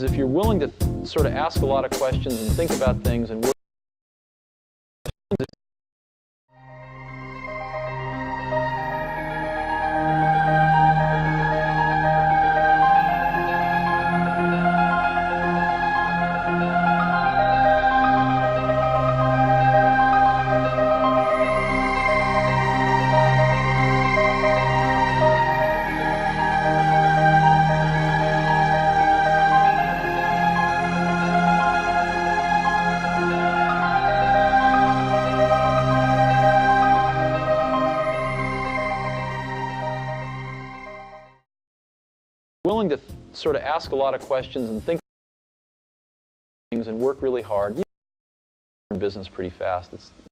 If you're willing to sort of ask a lot of questions and think about things and work willing to sort of ask a lot of questions and think things and work really hard. You learn business pretty fast. It's the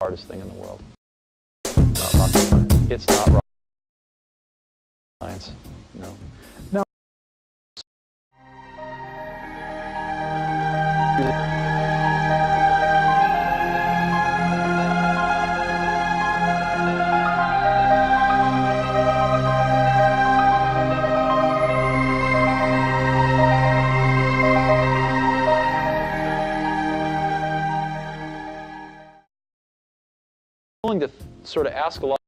hardest thing in the world. It's not rocket science. No. No. Willing to sort of ask a lot.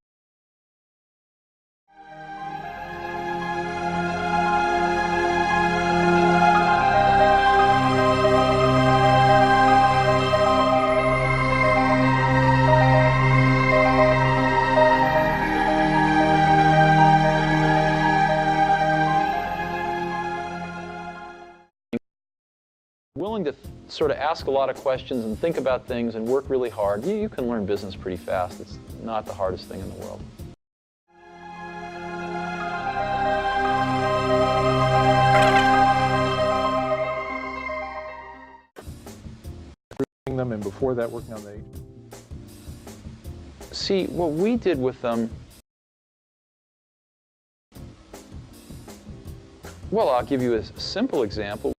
Willing to sort of ask a lot of questions and think about things and work really hard, you can learn business pretty fast. It's not the hardest thing in the world. Them and before that working on the... See, what we did with them, well, I'll give you a simple example.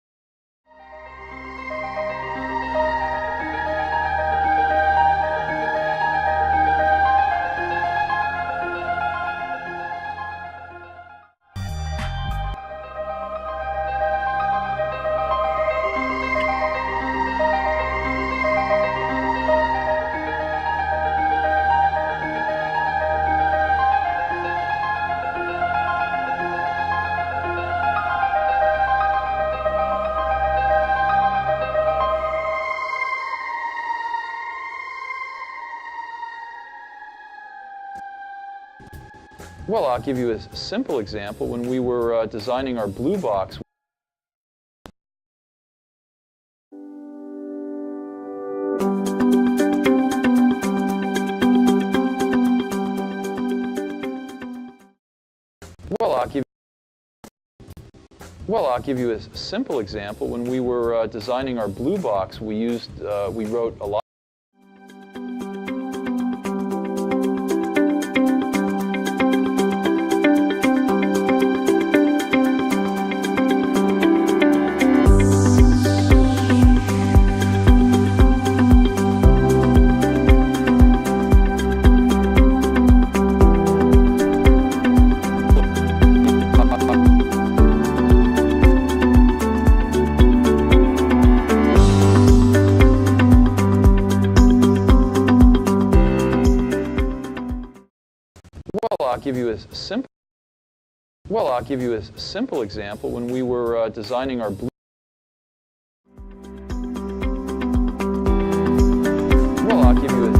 Well, I'll give you a simple example. When we were designing our blue box, I'll give you a simple example. When we were designing our blue box, we wrote a lot. I'll give you a simple example. When we were designing our blue, I'll give you a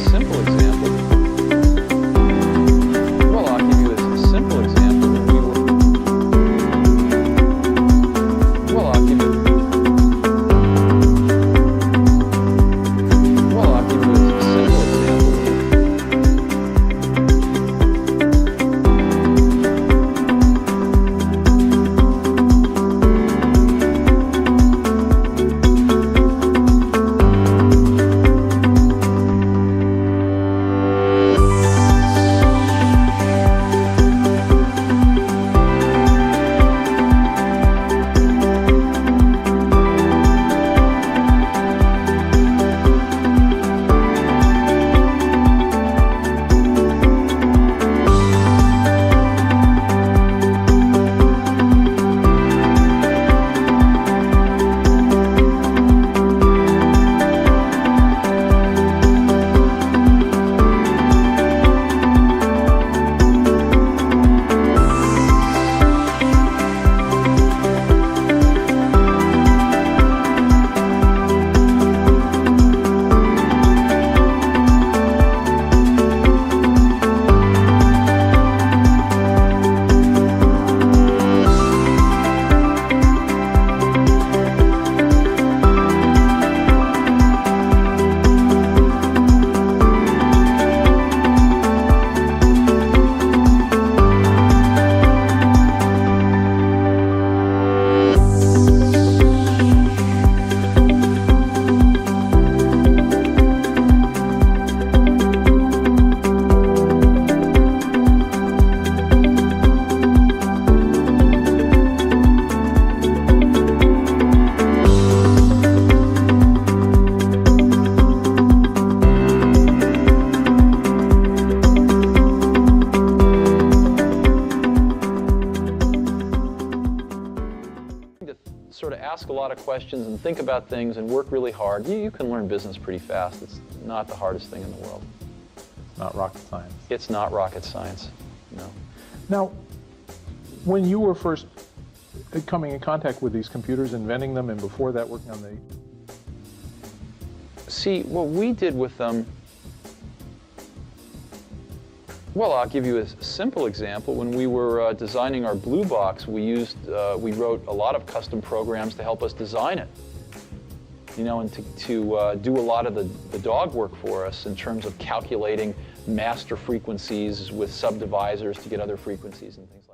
simple example. I'll give you a simple example. When we were, I'll give you. Sort of ask a lot of questions and think about things and work really hard, you can learn business pretty fast. It's not the hardest thing in the world. It's not rocket science. It's not rocket science, no. Now, when you were first coming in contact with these computers, inventing them, and before that working on the... See, what we did with them, Well, I'll give you a simple example. When we were designing our Blue Box, we wrote a lot of custom programs to help us design it. You know, and to do a lot of the dog work for us in terms of calculating master frequencies with subdivisors to get other frequencies and things like that.